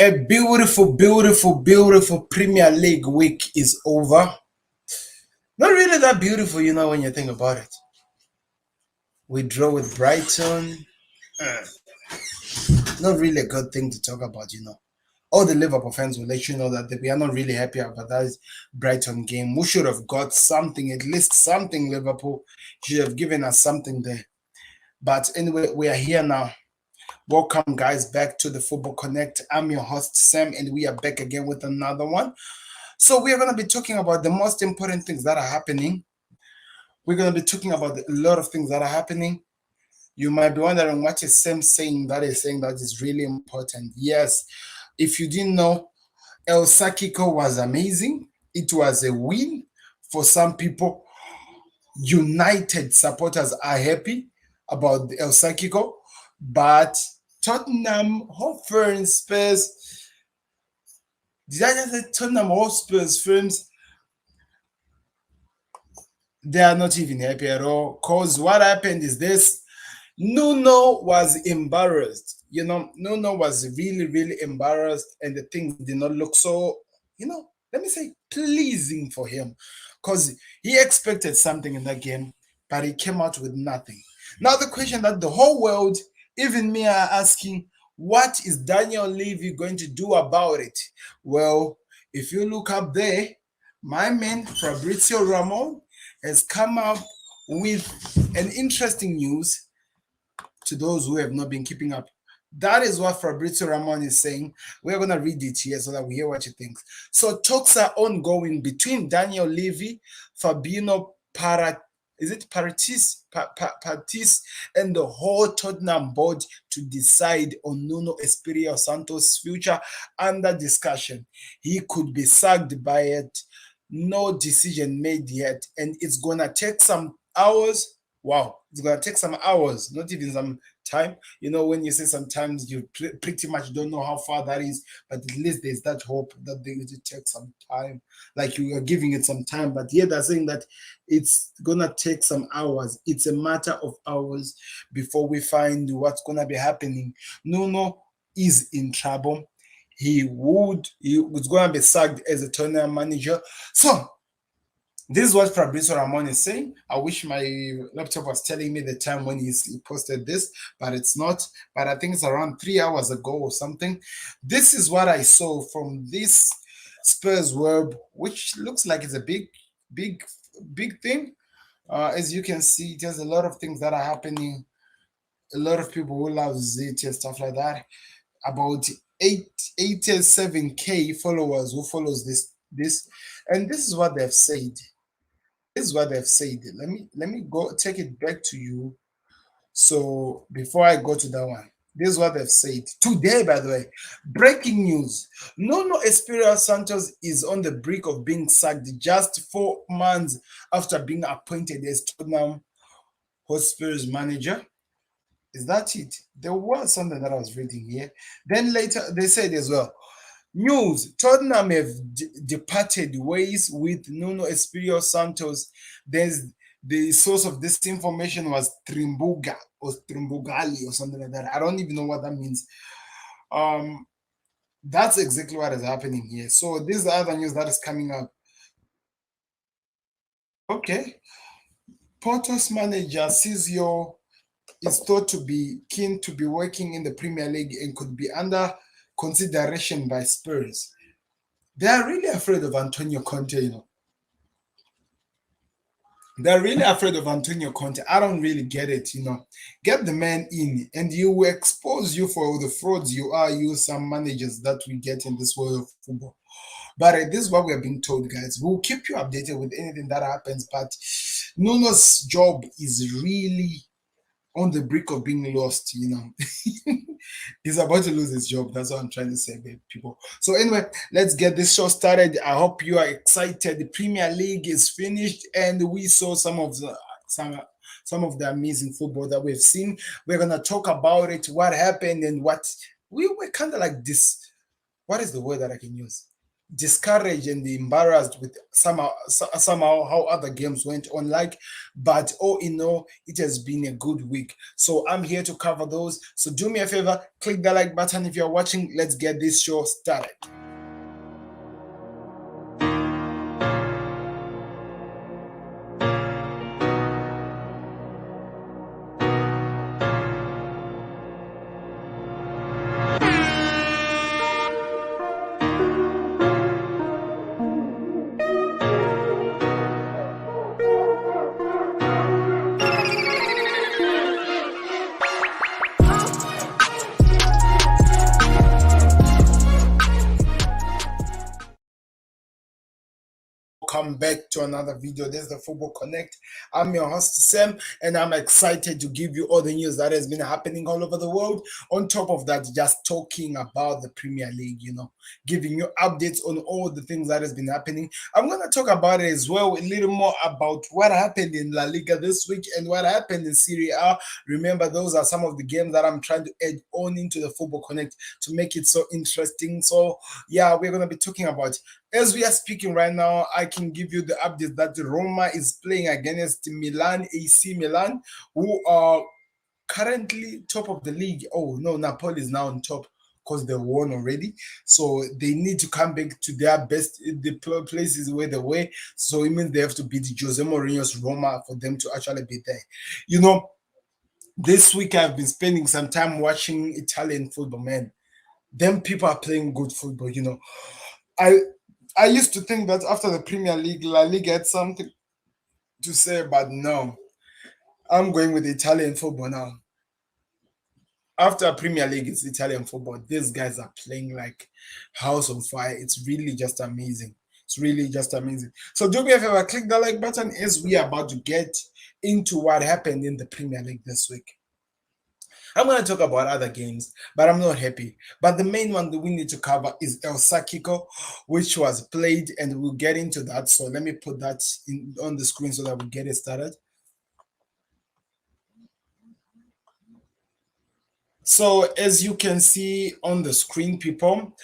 A beautiful, beautiful, beautiful Premier League week is over. Not really that beautiful, when you think about it. We draw with Brighton. Not really a good thing to talk about. All the Liverpool fans will let you know that we are not really happy about that Brighton game. We should have got something, at least something. Liverpool should have given us something there. But anyway, we are here now. Welcome, guys, back to the Football Connect. I'm your host, Sam, and we are back again with another one. So we are going to be talking about the most important things that are happening. We're going to be talking about a lot of things that are happening. You might be wondering what is Sam saying that is really important. Yes, if you didn't know, El Sakiko was amazing. It was a win for some people. United supporters are happy about El Sakiko, but Tottenham Hotspur and Spurs. Did I just say Tottenham Hotspur's fans? They are not even happy at all. Because what happened is this: Nuno was embarrassed. Nuno was really, really embarrassed, and the things did not look so, let me say, pleasing for him. Because he expected something in that game, but he came out with nothing. Now, the question that the whole world, even me, are asking: what is Daniel Levy going to do about it? Well, if you look up there, my man Fabrizio Ramon has come up with an interesting news to those who have not been keeping up. That is what Fabrizio Ramon is saying. We're going to read it here so that we hear what he thinks. So talks are ongoing between Daniel Levy, Fabino Paratis, and the whole Tottenham board to decide on Nuno Espírito Santo's future under discussion. He could be sacked by it. No decision made yet, and it's going to take some hours. Wow, it's going to take some hours, not even some time. When you say sometimes you pretty much don't know how far that is, but at least there's that hope that they will take some time, like you are giving it some time. But yeah, they're saying that it's gonna take some hours. It's a matter of hours before we find what's gonna be happening. Nuno is in trouble. He was gonna be sacked as a tournament manager. So this is what Fabrizio Ramon is saying. I wish my laptop was telling me the time when he posted this, but it's not. But I think it's around 3 hours ago or something. This is what I saw from this Spurs web, which looks like it's a big thing. As you can see, there's a lot of things that are happening. A lot of people who love it and stuff like that. About 87K followers who follows this, and this is what they've said. This is what they've said. Let me go take it back to you. So before I go to that one, this is what they've said today. By the way, breaking news: Nuno Espírito Santo is on the brink of being sacked just 4 months after being appointed as Tottenham Hotspur's manager. Is that it? There was something that I was reading here. Then later they said as well. News: Tottenham have departed ways with Nuno Espírito Santos. The source of this information was Trimbuga or Trimbugali or something like that. I don't even know what that means. That's exactly what is happening here. So this is the other news that is coming up. Okay. Porto's manager Cizio is thought to be keen to be working in the Premier League and could be under consideration by Spurs. They are really afraid of Antonio Conte, They're really afraid of Antonio Conte. I don't really get it, Get the man in, and you will expose you for the frauds you are, some managers that we get in this world of football. But this is what we are being told, guys. We'll keep you updated with anything that happens. But Nuno's job is really on the brink of being lost, He's about to lose his job. That's what I'm trying to say, people. So anyway, let's get this show started. I hope you are excited. The Premier League is finished, and we saw some of the amazing football that we've seen. We're gonna talk about it, what happened, and what we were kind of like this. What is the word that I can use? discouraged and embarrassed with somehow how other games went on like, but all in all, it has been a good week. So I'm here to cover those. So do me a favor, click the like button if you're watching. Let's get this show started. Welcome back to another video. This is the Football Connect. I'm your host Sam, and I'm excited to give you all the news that has been happening all over the world. On top of that, just talking about the Premier League, giving you updates on all the things that has been happening. I'm going to talk about it as well, a little more about what happened in La Liga this week and what happened in Serie A. Remember, those are some of the games that I'm trying to add on into the Football Connect to make it so interesting. So yeah, we're going to be talking about, as we are speaking right now, I can give you the update that Roma is playing against Milan, AC Milan, who are currently top of the league. Oh no, Napoli is now on top because they won already. So they need to come back to their best, the places where they were. So it means they have to beat Jose Mourinho's Roma for them to actually be there. This week I've been spending some time watching Italian football, man. Them people are playing good football. I I used to think that after the Premier League, La Liga had something to say, but no. I'm going with Italian football now. After Premier League, it's Italian football. These guys are playing like house on fire. It's really just amazing. It's really just amazing. So do me a favor, click the like button as we are about to get into what happened in the Premier League this week. I'm going to talk about other games, but I'm not happy. But the main one that we need to cover is El Sakiko, which was played, and we'll get into that. So let me put that on the screen so that we get it started. So as you can see on the screen, people,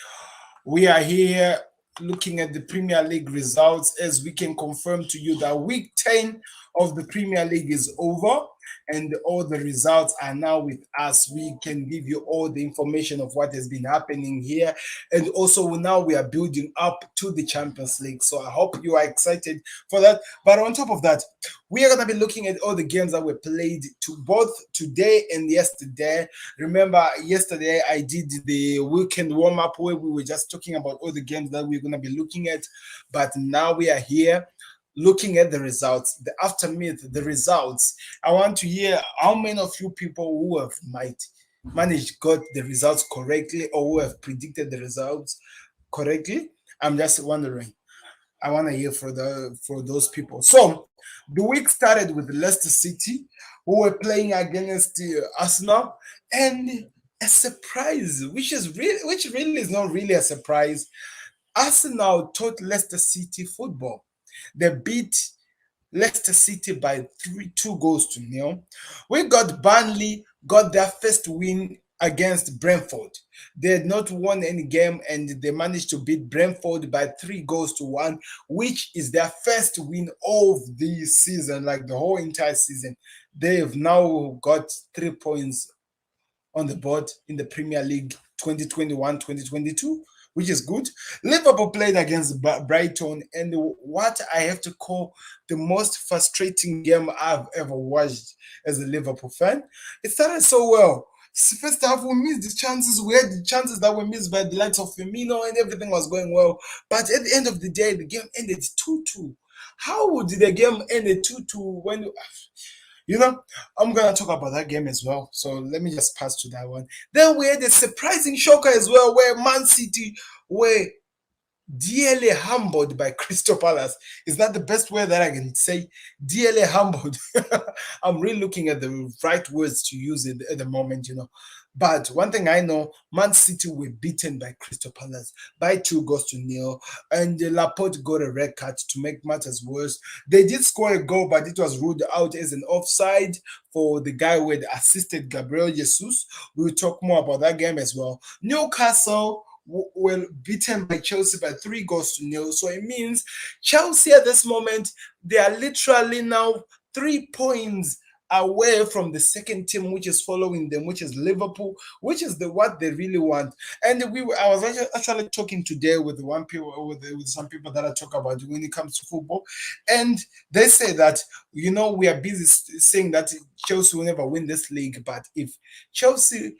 we are here looking at the Premier League results as we can confirm to you that week 10 of the Premier League is over and all the results are now with us. We can give you all the information of what has been happening here. And also now we are building up to the Champions League. So I hope you are excited for that. But on top of that, we are going to be looking at all the games that were played to both today and yesterday. Remember, yesterday I did the weekend warm-up where we were just talking about all the games that we're going to be looking at. But now we are here looking at the results, the aftermath, the results. I want to hear how many of you people who have managed got the results correctly or who have predicted the results correctly. I'm just wondering. I want to hear for those people. So the week started with Leicester City, who were playing against Arsenal, and a surprise, which really is not really a surprise. Arsenal taught Leicester City football. They beat Leicester City by 2 goals to 0. We got Burnley, got their first win against Brentford. They had not won any game and they managed to beat Brentford by 3 goals to 1, which is their first win of the season, like the whole entire season. They have now got 3 points on the board in the Premier League 2021-2022, which is good. Liverpool played against Brighton, and what I have to call the most frustrating game I've ever watched as a Liverpool fan. It started so well. First half, we missed the chances. We had the chances that were missed by the likes of Firmino, and everything was going well. But at the end of the day, the game ended 2-2. How would the game end at 2-2 when I'm going to talk about that game as well. So let me just pass to that one. Then we had a surprising shocker as well where Man City were dearly humbled by Crystal Palace. Is that the best word that I can say? Dearly humbled. I'm really looking at the right words to use it at the moment. But one thing I know, Man City were beaten by Crystal Palace by 2 goals to 0, and Laporte got a red card to make matters worse. They did score a goal, but it was ruled out as an offside for the guy who had assisted Gabriel Jesus. We'll talk more about that game as well. Newcastle were beaten by Chelsea by 3 goals to 0. So it means Chelsea at this moment, they are literally now 3 points away from the second team which is following them, which is Liverpool, which is the what they really want. And I was actually talking today with with some people that I talk about when it comes to football, and they say that we are busy saying that Chelsea will never win this league, but if Chelsea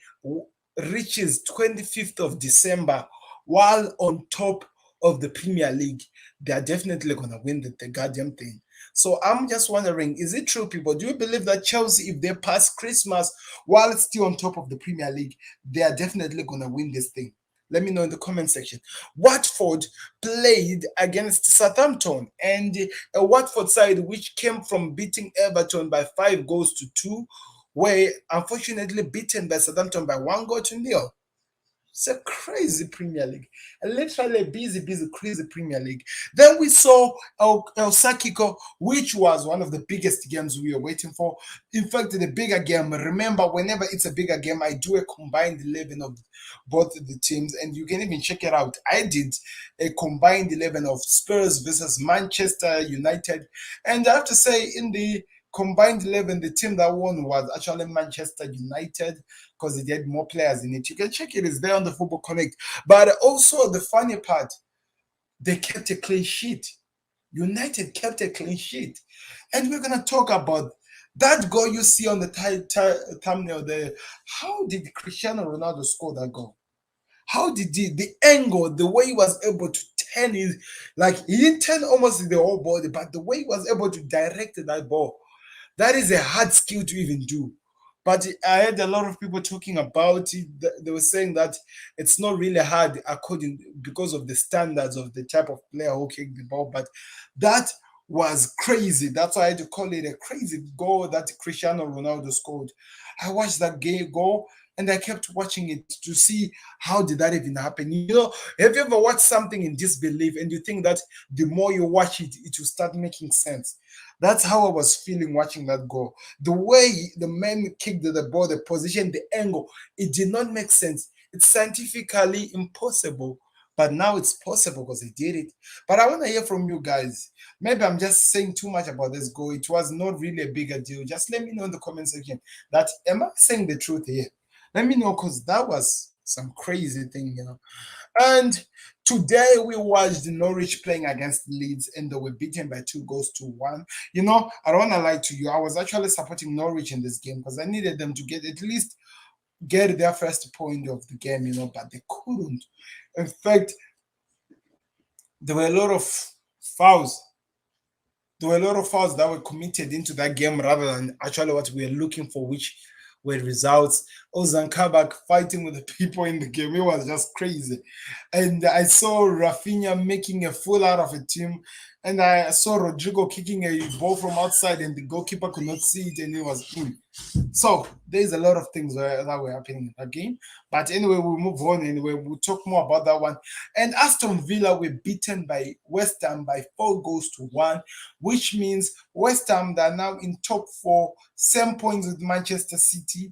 reaches 25th of December while on top of the Premier League, they are definitely going to win the goddamn thing. So I'm just wondering, is it true, people? Do you believe that Chelsea, if they pass Christmas while it's still on top of the Premier League, they are definitely going to win this thing? Let me know in the comment section. Watford played against Southampton, and a Watford side which came from beating Everton by 5 goals to 2 were unfortunately beaten by Southampton by 1 goal to 0. It's a crazy Premier League. Literally a busy, crazy Premier League. Then we saw El Sakiko, which was one of the biggest games we were waiting for. In fact, the bigger game, remember, whenever it's a bigger game, I do a combined 11 of both the teams, and you can even check it out. I did a combined 11 of Spurs versus Manchester United. And I have to say, in the combined 11, the team that won was actually Manchester United because it had more players in it. You can check it, it's there on the Football Connect. But also, the funny part, they kept a clean sheet. United kept a clean sheet. And we're going to talk about that goal you see on the thumbnail there. How did Cristiano Ronaldo score that goal? How did the angle, the way he was able to turn his, like he didn't turn almost the whole body, but the way he was able to direct that ball, that is a hard skill to even do. But I heard a lot of people talking about it. They were saying that it's not really hard because of the standards of the type of player who kicked the ball. But that was crazy. That's why I had to call it a crazy goal that Cristiano Ronaldo scored. I watched that game goal and I kept watching it to see how did that even happen. Have you ever watched something in disbelief and you think that the more you watch it, it will start making sense? That's how I was feeling watching that goal. The way the man kicked the ball, the position, the angle, it did not make sense. It's scientifically impossible, but now it's possible because he did it. But I want to hear from you guys. Maybe I'm just saying too much about this goal. It was not really a bigger deal. Just let me know in the comment section that am I saying the truth here? Let me know because that was some crazy thing. And today we watched Norwich playing against Leeds and they were beaten by 2 goals to 1. I don't want to lie to you. I was actually supporting Norwich in this game because I needed them to at least get their first point of the game, but they couldn't. In fact, there were a lot of fouls. There were a lot of fouls that were committed into that game rather than actually what we were looking for, which were results. Ozan Kabak fighting with the people in the game. It was just crazy. And I saw Rafinha making a fool out of a team. And I saw Rodrigo kicking a ball from outside and the goalkeeper could not see it and it was in. So there's a lot of things that were happening in that game. But anyway, we'll move on anyway. We'll talk more about that one. And Aston Villa were beaten by West Ham by 4 goals to 1, which means West Ham, they're now in top 4, same points with Manchester City.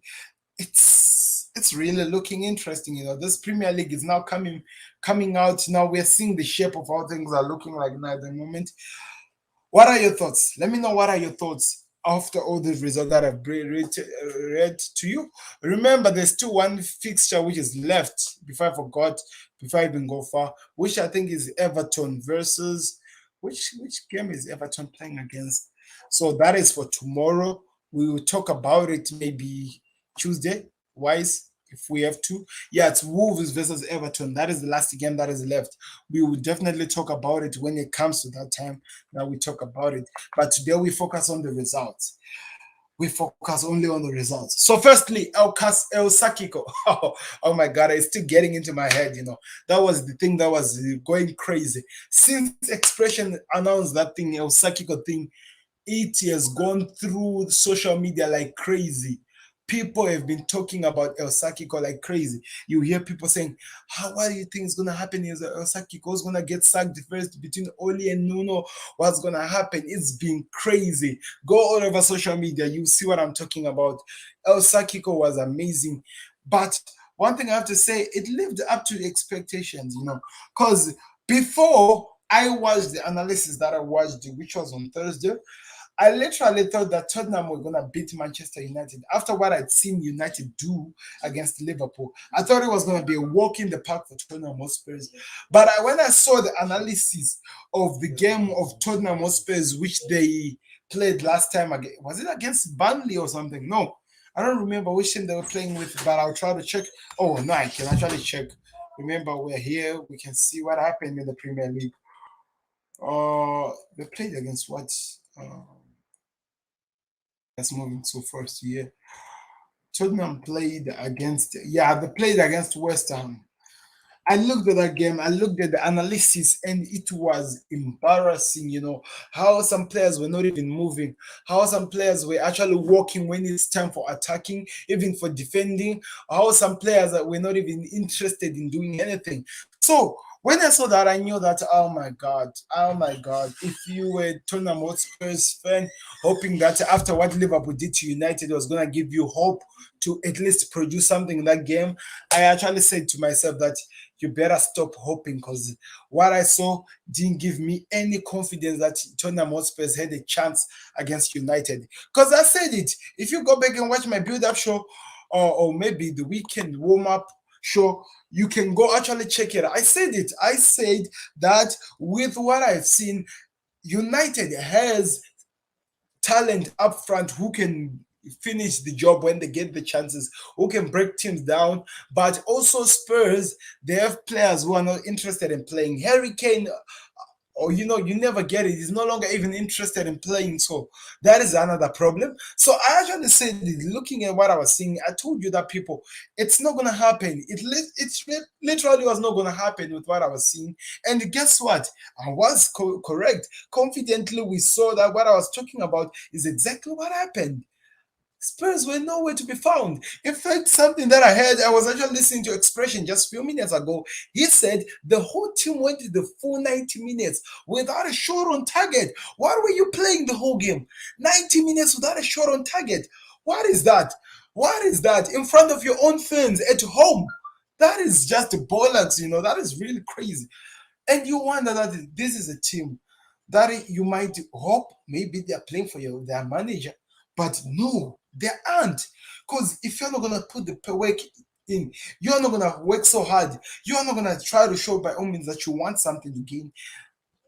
It's really looking interesting. This Premier League is now coming out. Now we're seeing the shape of how things are looking like now at the moment. What are your thoughts? Let me know what are your thoughts after all these results that I've read to you. Remember, there's still one fixture which is left before I even go far, which I think is Everton versus which game is Everton playing against? So that is for tomorrow. We will talk about it maybe Tuesday, wise, if we have to. Yeah, it's Wolves versus Everton. That is the last game that is left. We will definitely talk about it when it comes to that time. Now we talk about it. But today we focus on the results. We focus only on the results. So firstly, El Sakiko. Oh my God, it's still getting into my head, That was the thing that was going crazy. Since Expression announced that thing, El Sakiko thing, it has gone through social media like crazy. People have been talking about El Sakiko like crazy. You hear people saying, what do you think is going to happen? Is El Sakiko is going to get sacked first between Oli and Nuno? What's going to happen? It's been crazy. Go all over social media. You see what I'm talking about. El Sakiko was amazing. But one thing I have to say, it lived up to the expectations, because before I watched the analysis that I watched, which was on Thursday, I literally thought that Tottenham were going to beat Manchester United after what I'd seen United do against Liverpool. I thought it was going to be a walk in the park for Tottenham Hotspurs. But when I saw the analysis of the game of Tottenham Hotspurs, which they played last time, was it against Burnley or something? No, I don't remember which team they were playing with, but I'll try to check. Oh, no, I can actually check. Remember, we're here. We can see what happened in the Premier League. They played against what? That's moving so first year. Tottenham played against, yeah, they played against West Ham. I looked at that game, I looked at the analysis, and it was embarrassing, how some players were not even moving, how some players were actually walking when it's time for attacking, even for defending, how some players were not even interested in doing anything. So when I saw that, I knew that, oh my God, if you were Tottenham Hotspurs fan, hoping that after what Liverpool did to United was going to give you hope to at least produce something in that game, I actually said to myself that you better stop hoping, because what I saw didn't give me any confidence that Tottenham Hotspurs had a chance against United. Because I said it, if you go back and watch my build-up show, or maybe the weekend warm-up show, you can go actually check it. I said it. I said that with what I've seen, United has talent up front who can finish the job when they get the chances, who can break teams down. But also Spurs, they have players who are not interested in playing. Harry Kane, or you never get it. He's no longer even interested in playing. So that is another problem. So I actually said, looking at what I was seeing, I told you that people, it's not gonna happen. It literally was not gonna happen with what I was seeing. And guess what? I was correct. Confidently, we saw that what I was talking about is exactly what happened. Spurs were nowhere to be found. In fact, something that I heard, I was actually listening to Expression just a few minutes ago. He said the whole team went to the full 90 minutes without a shot on target. Why were you playing the whole game? 90 minutes without a shot on target. What is that? What is that? In front of your own fans at home. That is just bollocks, that is really crazy. And you wonder that this is a team that you might hope maybe they're playing for their manager. But no, they aren't. Because if you're not going to put the work in, you're not going to work so hard, you're not going to try to show by all means that you want something to gain,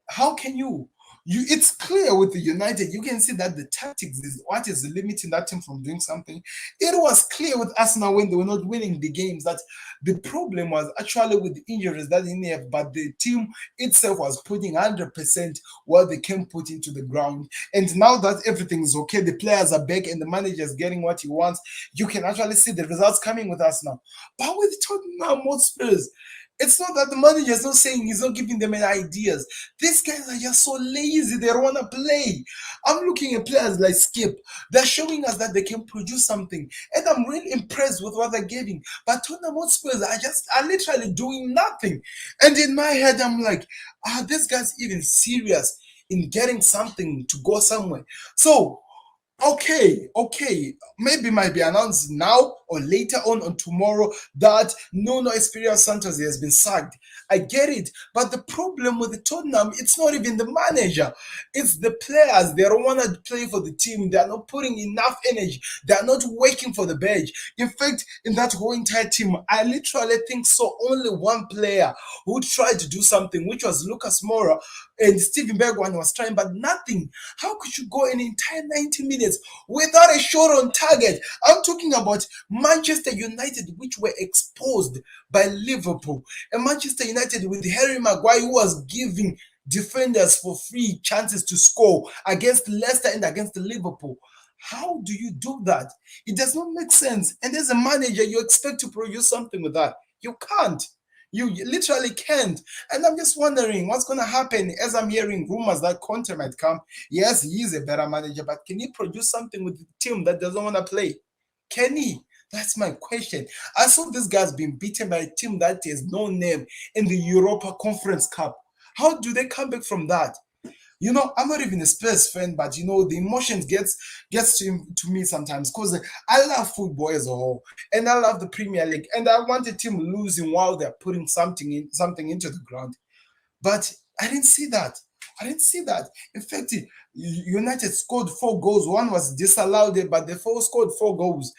how can you? It's clear with the United, you can see that the tactics is what is limiting that team from doing something. It was clear with Arsenal when they were not winning the games that the problem was actually with the injuries that they didn't have, but the team itself was putting 100% what they can put into the ground. And now that everything is okay, the players are back and the manager is getting what he wants, you can actually see the results coming with Arsenal. But with Tottenham Hotspurs, it's not that the manager is not saying he's not giving them any ideas. These guys are just so lazy. They don't want to play. I'm looking at players like Skip. They're showing us that they can produce something. And I'm really impressed with what they're giving. But Tottenham Hotspurs are literally doing nothing. And in my head, I'm like, are these guys even serious in getting something to go somewhere? So okay. Maybe might be announced now or later on tomorrow that Nuno Espírito Santo has been sacked. I get it, but the problem with the Tottenham, it's not even the manager, it's the players. They don't want to play for the team. They are not putting enough energy. They are not working for the badge. In fact, in that whole entire team, I literally think so. Only one player who tried to do something, which was Lucas Moura, and Steven Bergwijn was trying, but nothing. How could you go an entire 90 minutes without a shot on target? I'm talking about Manchester United, which were exposed by Liverpool, and Manchester United with Harry Maguire, who was giving defenders for free chances to score against Leicester and against Liverpool. How do you do that? It does not make sense. And as a manager, you expect to produce something with that. You can't. You literally can't. And I'm just wondering what's going to happen as I'm hearing rumors that Conte might come. Yes, he is a better manager, but can he produce something with the team that doesn't want to play? Can he? That's my question. I saw this guy's been beaten by a team that has no name in the Europa Conference Cup. How do they come back from that? I'm not even a Spurs fan, but the emotions gets to me sometimes because I love football as a whole, and I love the Premier League, and I want a team losing while they're putting something into the ground. But I didn't see that. I didn't see that. In fact, United scored 4 goals. One was disallowed, but they scored 4 goals.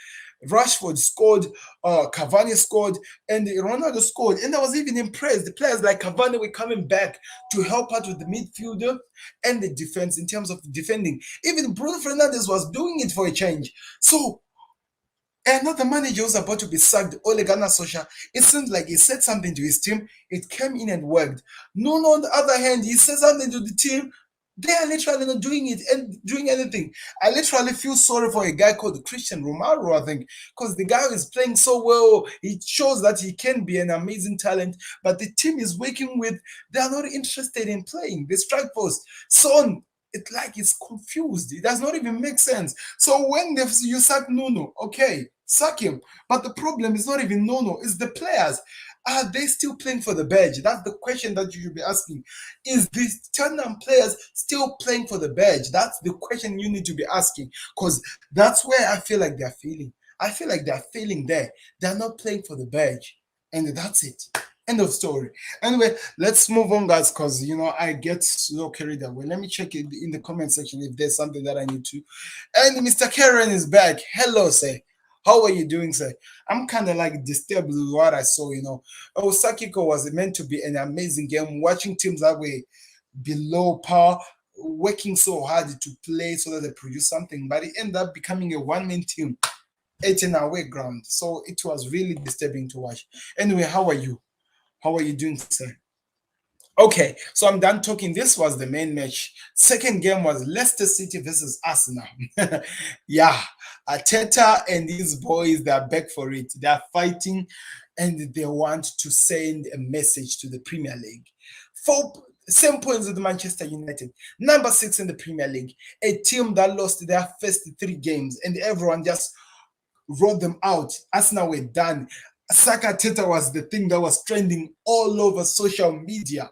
Rashford scored, Cavani scored, and Ronaldo scored. And I was even impressed. The players like Cavani were coming back to help out with the midfielder and the defense in terms of defending. Even Bruno Fernandes was doing it for a change. So another manager was about to be sacked, Ole Gunnar Solskjaer. It seems like he said something to his team. It came in and worked. Nuno, on the other hand, he said something to the team. They are literally not doing it and doing anything. I literally feel sorry for a guy called Christian Romero, I think, because the guy is playing so well. He shows that he can be an amazing talent, but the team is working with, they are not interested in playing. The strike force. Son, it's confused. It does not even make sense. So when you sack Nuno, okay, sack him. But the problem is not even Nuno, it's the players. Are they still playing for the badge? That's the question that you should be asking. Is the Tottenham players still playing for the badge? That's the question you need to be asking. Because that's where I feel like they're failing. I feel like they're failing there. They're not playing for the badge. And that's it. End of story. Anyway, let's move on, guys, because I get so carried away. Let me check it in the comment section if there's something that I need to. And Mr. Karen is back. Hello, sir. How are you doing, sir? I'm kind of like disturbed with what I saw. Osakiko was meant to be an amazing game. Watching teams that way below par, working so hard to play so that they produce something, but it ended up becoming a one-man team at an away ground. So it was really disturbing to watch. Anyway, how are you? How are you doing, sir? Okay, so I'm done talking. This was the main match. Second game was Leicester City versus Arsenal. Yeah, Arteta and his boys, they're back for it. They're fighting and they want to send a message to the Premier League. Four, same points with Manchester United. Number 6 in the Premier League. A team that lost their first 3 games and everyone just wrote them out. Arsenal were done. Saka Teta was the thing that was trending all over social media.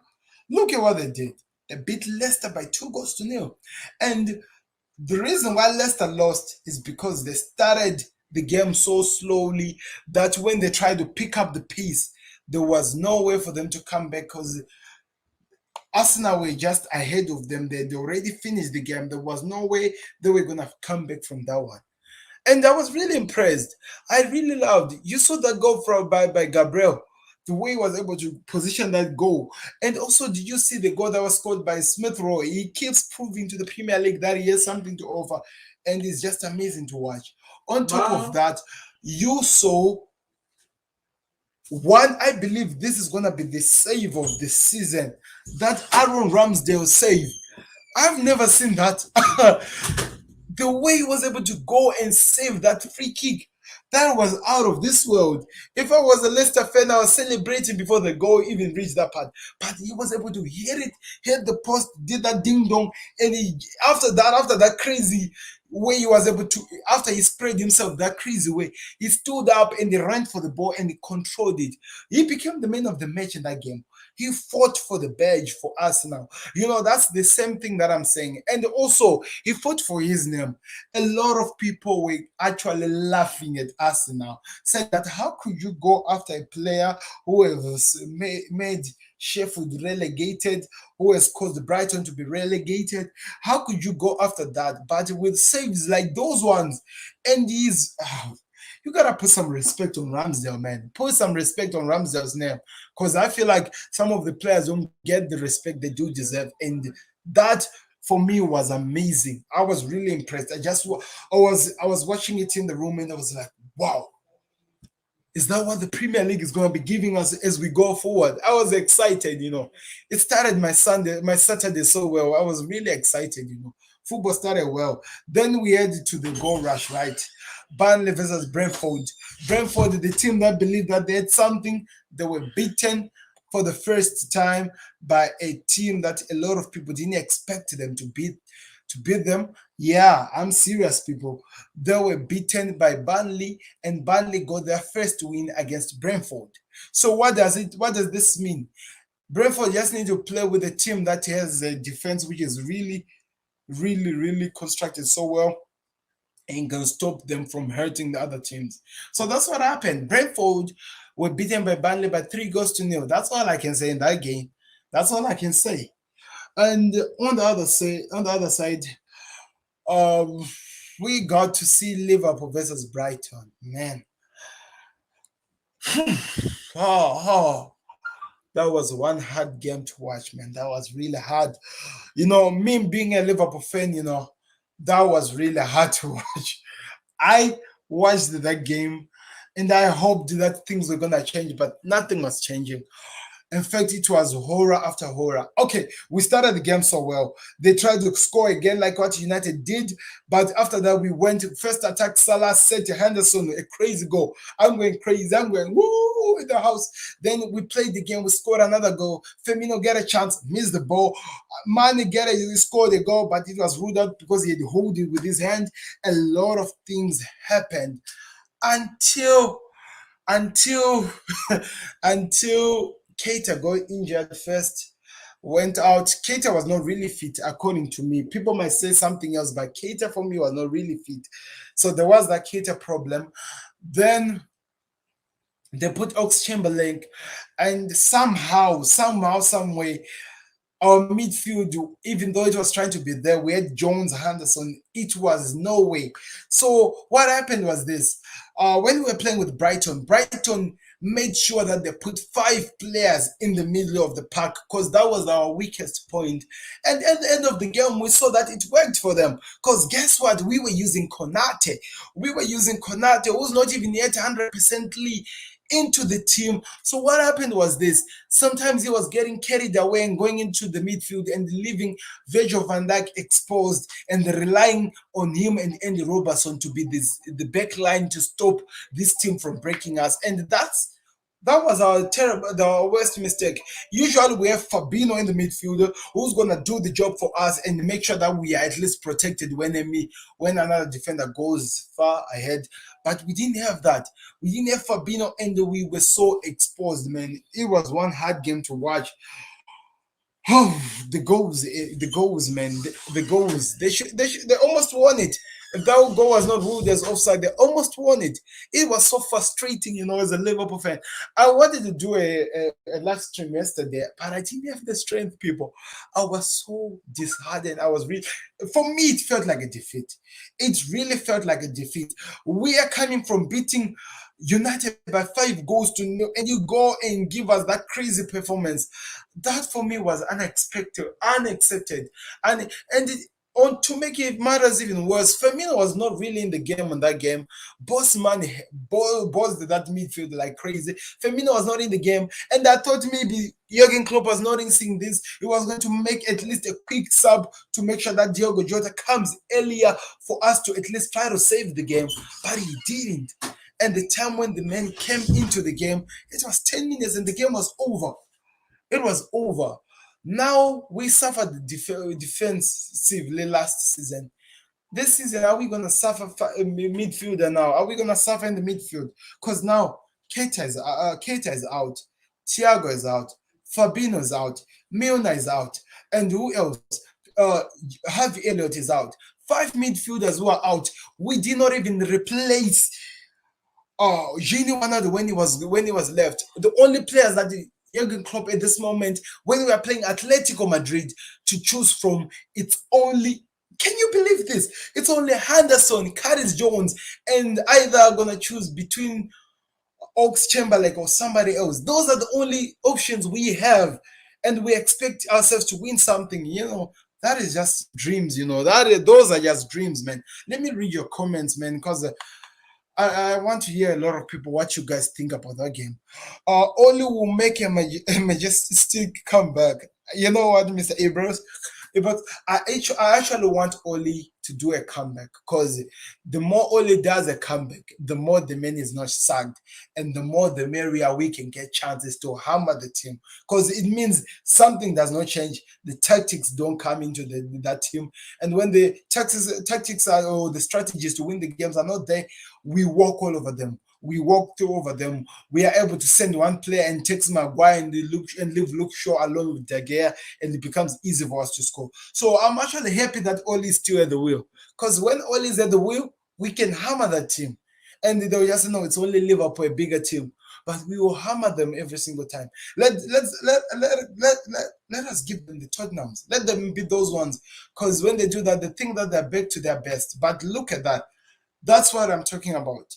Look at what they did. They beat Leicester by 2 goals to 0. And the reason why Leicester lost is because they started the game so slowly that when they tried to pick up the pace, there was no way for them to come back because Arsenal were just ahead of them. They'd already finished the game. There was no way they were going to come back from that one. And I was really impressed. I really loved. You saw that goal by Gabriel, the way he was able to position that goal. And also, did you see the goal that was scored by Smith Rowe? He keeps proving to the Premier League that he has something to offer, and it's just amazing to watch. On top of that, you saw one. I believe this is gonna be the save of the season. That Aaron Ramsdale save. I've never seen that. The way he was able to go and save that free kick, that was out of this world. If I was a Leicester fan, I was celebrating before the goal even reached that part. But he was able to hit the post, did that ding dong, and after that crazy way he was able to, after he spread himself that crazy way, he stood up and he ran for the ball and he controlled it. He became the man of the match in that game. He fought for the badge for Arsenal. That's the same thing that I'm saying. And also, he fought for his name. A lot of people were actually laughing at Arsenal, saying that how could you go after a player who has made Sheffield relegated, who has caused Brighton to be relegated? How could you go after that? But with saves like those ones, and you gotta put some respect on Ramsdale, man. Put some respect on Ramsdale's name, because I feel like some of the players don't get the respect they do deserve, and that for me was amazing. I was really impressed. I was watching it in the room, and I was like, wow, is that what the Premier League is going to be giving us as we go forward? I was excited. It started my Saturday so well. I was really excited. Football started well. Then we headed to the goal rush, right? Burnley versus Brentford. Brentford, the team that believed that they had something, they were beaten for the first time by a team that a lot of people didn't expect them to beat them. Yeah, I'm serious, people. They were beaten by Burnley, and Burnley got their first win against Brentford. So what does this mean? Brentford just need to play with a team that has a defense which is really, really, really constructed so well and can stop them from hurting the other teams. So that's what happened. Brentford were beaten by Burnley by 3 goals to 0. That's all I can say in that game. That's all I can say. And on the other side, um, we got to see Liverpool versus Brighton. Man, oh, that was one hard game to watch, man. That was really hard. Me being a Liverpool fan, that was really hard to watch. I watched that game and I hoped that things were gonna change, but nothing was changing. In fact, it was horror after horror. Okay, we started the game so well. They tried to score again, like what United did, but after that, we went to first attack. Salah set Henderson a crazy goal. I'm going crazy. I'm going woo in the house. Then we played the game. We scored another goal. Firmino get a chance, missed the ball. Mane he scored a goal, but it was ruled out because he had hold it with his hand. A lot of things happened until until until Keita got injured first, went out. Keita was not really fit, according to me. People might say something else, but Keita for me was not really fit. So there was that Keita problem. Then they put Ox Chamberlain, and somehow, some way, our midfield, even though it was trying to be there, we had Jones, Henderson. It was no way. So what happened was this: when we were playing with Brighton made sure that they put 5 players in the middle of the park because that was our weakest point. And at the end of the game, we saw that it worked for them. Because guess what? We were using Konate. Who's not even yet 100% into the team. So what happened was this: sometimes he was getting carried away and going into the midfield and leaving Virgil van Dijk exposed and relying on him and Andy Robertson to be the back line to stop this team from breaking us. And that was the worst mistake. Usually we have Fabinho in the midfield who's gonna do the job for us and make sure that we are at least protected when another defender goes far ahead. But we didn't have that. We didn't have Fabinho, and we were so exposed, man. It was one hard game to watch. Oh, the goals, man, the goals. They almost won it. If that goal was not ruled as offside, they almost won it. It was so frustrating, as a Liverpool fan. I wanted to do a live stream yesterday, but I didn't have the strength, people. I was so disheartened. For me, it felt like a defeat. It really felt like a defeat. We are coming from beating United by 5 goals to 0, and you go and give us that crazy performance. That for me was unexpected, unaccepted, to make it matters even worse, Firmino was not really in the game on that game. Bossed that midfield like crazy. Firmino was not in the game, and I thought maybe Jurgen Klopp was not seeing this. He was going to make at least a quick sub to make sure that Diogo Jota comes earlier for us to at least try to save the game, but he didn't. And the time when the man came into the game, it was 10 minutes and the game was over. It was over. Now we suffered defensively last season. This season, are we gonna suffer midfielder now? Are we gonna suffer in the midfield? Because now Keita is out, Thiago is out, Fabinho is out, Milner is out, and who else? Harvey Elliott is out. 5 midfielders who are out. We did not even replace Gini Wijnaldum when he was left. The only players that Jurgen Klopp at this moment, when we are playing Atletico Madrid to choose from, it's only, can you believe this? It's only Henderson, Curtis Jones, and either gonna choose between Ox Chamberlain or somebody else. Those are the only options we have, and we expect ourselves to win something. That is just dreams. Those are just dreams, man. Let me read your comments, man, because I want to hear a lot of people what you guys think about that game. Only will make a majestic comeback. You know what, Mr. Abrams? But I actually want Oli to do a comeback because the more Oli does a comeback, the more the man is not sacked, and the more the merrier we can get chances to hammer the team. Because it means something does not change. The tactics don't come into that team, and when the tactics are or the strategies to win the games are not there, we walk all over them. We walked over them. We are able to send one player and takes Maguire and leave Luke Shaw alone with De Gea, and it becomes easy for us to score. So I'm actually happy that Oli is still at the wheel, because when Oli is at the wheel, we can hammer that team. And they'll just know it's only Liverpool, a bigger team, but we will hammer them every single time. Let us give them the Tottenhams. Let them be those ones, because when they do that, they think that they're back to their best. But look at that. That's what I'm talking about.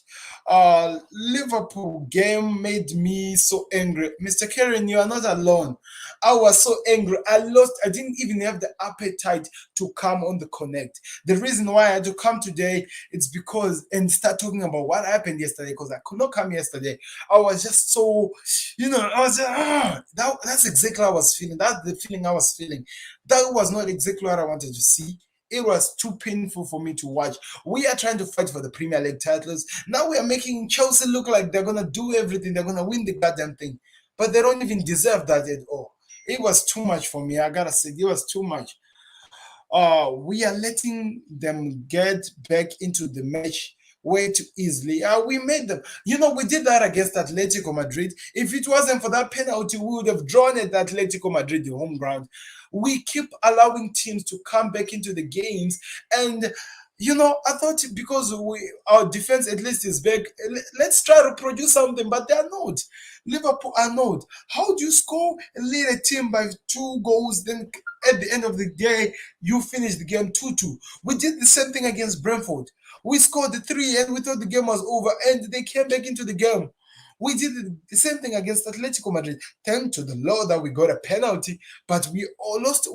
Liverpool game made me so angry. Mr. Karen, you are not alone. I was so angry. I lost. I didn't even have the appetite to come on the connect. The reason why I had to come today is because and start talking about what happened yesterday, because I could not come yesterday. I was just so, I was just, that's exactly how I was feeling. That's the feeling I was feeling. That was not exactly what I wanted to see. It was too painful for me to watch. We are trying to fight for the Premier League titles. Now we are making Chelsea look like they're going to do everything. They're going to win the goddamn thing. But they don't even deserve that at all. It was too much for me. I got to say, it was too much. We are letting them get back into the match way too easily. We made them. We did that against Atletico Madrid. If it wasn't for that penalty, we would have drawn at Atletico Madrid, the home ground. We keep allowing teams to come back into the games, and I thought because our defense at least is back, let's try to produce something, but they are not. Liverpool are not. How do you score and lead a team by 2 goals, then at the end of the day, you finish the game 2-2? We did the same thing against Brentford. We scored the 3 and we thought the game was over, and they came back into the game. We did the same thing against Atletico Madrid. Thank to the Lord that we got a penalty, but we almost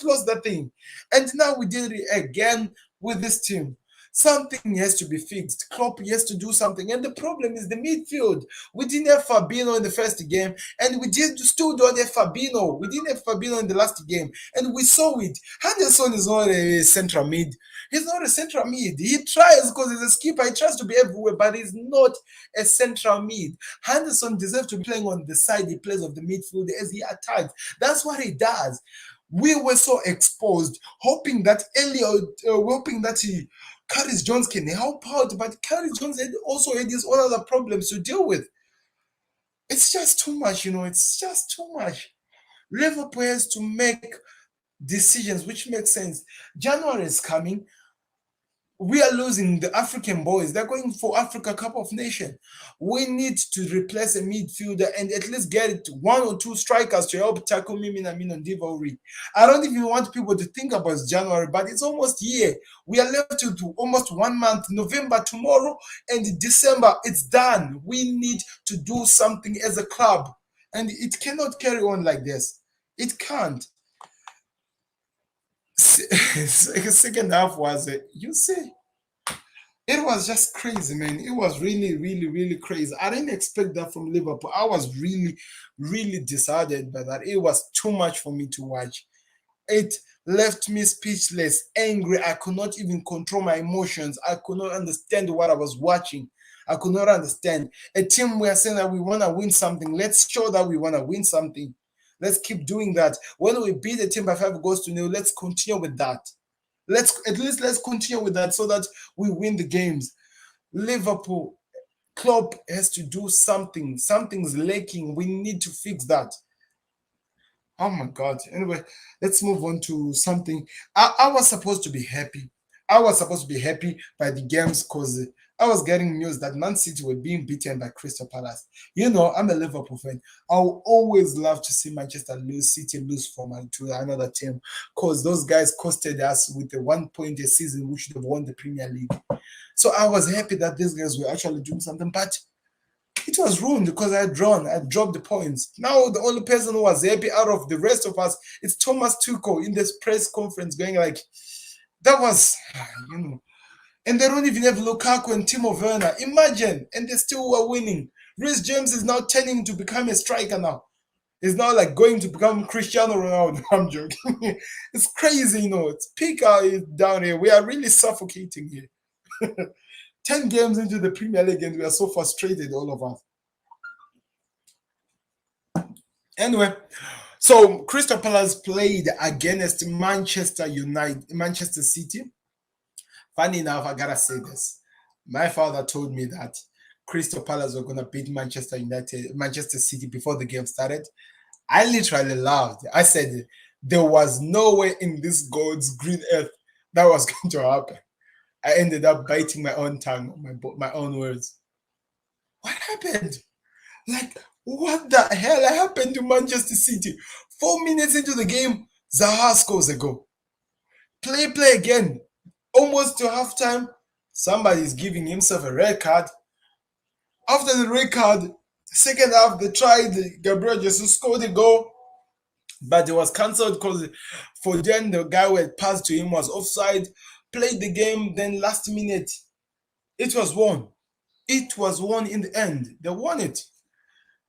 lost that thing. And now we did it again with this team. Something has to be fixed. Klopp has to do something. And the problem is the midfield. We didn't have Fabinho in the first game, and we still don't have Fabinho. We didn't have Fabinho in the last game, and we saw it. Henderson is not a central mid. He's not a central mid. He tries because he's a skipper. He tries to be everywhere, but he's not a central mid. Henderson deserves to be playing on the side he plays of the midfield as he attacks. That's what he does. We were so exposed, hoping that Curtis Jones can help out, but Curtis Jones also had his own other problems to deal with. It's just too much, it's just too much. Liverpool has to make decisions which make sense. January is coming. We are losing the African boys. They're going for Africa Cup of Nations. We need to replace a midfielder and at least get 1 or 2 strikers to help tackle Minamino and Divock. I don't even want people to think about January, but it's almost here. We are left to almost 1 month. November tomorrow, and December, it's done. We need to do something as a club, and it cannot carry on like this. It can't. Second half was you see, it was just crazy, man. It was really, really, really crazy. I didn't expect that from Liverpool. I was really, really disheartened by that. It was too much for me to watch. It left me speechless, angry. I could not even control my emotions. I could not understand what I was watching. I could not understand. A team, we are saying that we want to win something. Let's show that we want to win something. Let's keep doing that. When we beat the team by 5 goals to 0, let's continue with that. Let's continue with that so that we win the games. Liverpool, Klopp has to do something. Something's lacking. We need to fix that. Oh my God. Anyway, let's move on to something. I was supposed to be happy. I was supposed to be happy by the games because I was getting news that Man City were being beaten by Crystal Palace. I'm a Liverpool fan. I will always love to see Manchester City lose to another team, because those guys costed us with a 1 point a season. We should have won the Premier League. So I was happy that these guys were actually doing something, but it was ruined because I dropped the points. Now the only person who was happy out of the rest of us is Thomas Tuchel in this press conference going like, that was, and they don't even have Lukaku and Timo Werner. Imagine, and they still were winning. Reece James is now turning to become a striker now. He's now like going to become Cristiano Ronaldo. I'm joking. It's crazy, It's peak down here. We are really suffocating here. 10 games into the Premier League and we are so frustrated, all of us. Anyway, so Crystal Palace played against Manchester City. Funny enough, I gotta say this. My father told me that Crystal Palace were gonna beat Manchester City before the game started. I literally laughed. I said there was no way in this God's green earth that was going to happen. I ended up biting my own tongue, my own words. What happened? Like, what the hell happened to Manchester City? 4 minutes into the game, Zaha scores a goal. Play again. Almost to halftime, somebody's giving himself a red card. After the red card, second half, they tried. Gabriel Jesus scored a goal, but it was cancelled because for then the guy who had passed to him was offside. Played the game, then last minute, it was won. It was won in the end. They won it.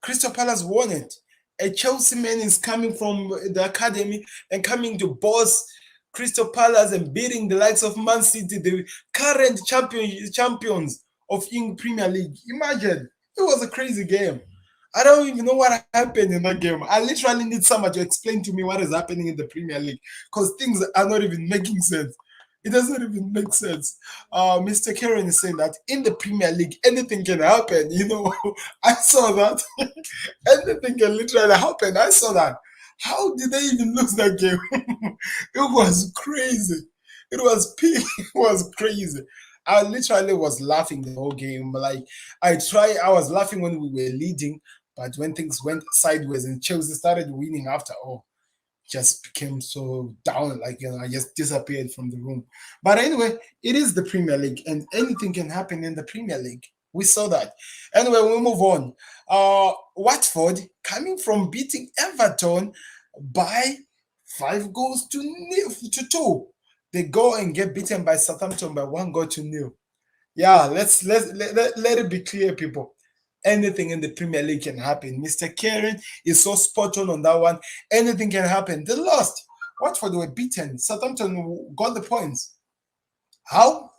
Crystal Palace won it. A Chelsea man is coming from the academy and coming to boss Crystal Palace and beating the likes of Man City, the current champions of Premier League. Imagine, it was a crazy game. I don't even know what happened in that game. I literally need someone to explain to me what is happening in the Premier League because things are not even making sense. It doesn't even make sense. Mr. Karen is saying that in the Premier League, anything can happen. You know, I saw that. Anything can literally happen. I saw that. How did they even lose that game? It was crazy. It was peak. It was crazy. I literally was laughing the whole game. Like I was laughing when we were leading, but when things went sideways and Chelsea started winning after all, just became so down, like I just disappeared from the room. But anyway, it is the Premier League, and anything can happen in the Premier League. We saw that. Anyway, we'll move on. Watford coming from beating Everton by 5 goals to 2. They go and get beaten by Southampton by 1 goal to 0. Yeah, let it be clear, people. Anything in the Premier League can happen. Mr. Karen is so spot on that one. Anything can happen. They lost. Watford were beaten. Southampton got the points. How?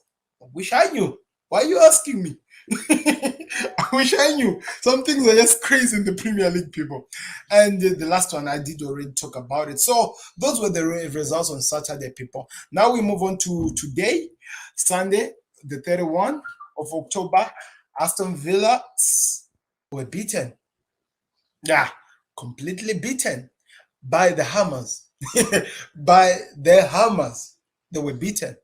I wish I knew. Why are you asking me? I wish I knew. Some things are just crazy in the Premier League, people. And the last one, I did already talk about it. So those were the results on Saturday, people. Now we move on to today, Sunday, the 31st of October. Aston Villa were beaten. Yeah, completely beaten by the Hammers. By the Hammers. They were beaten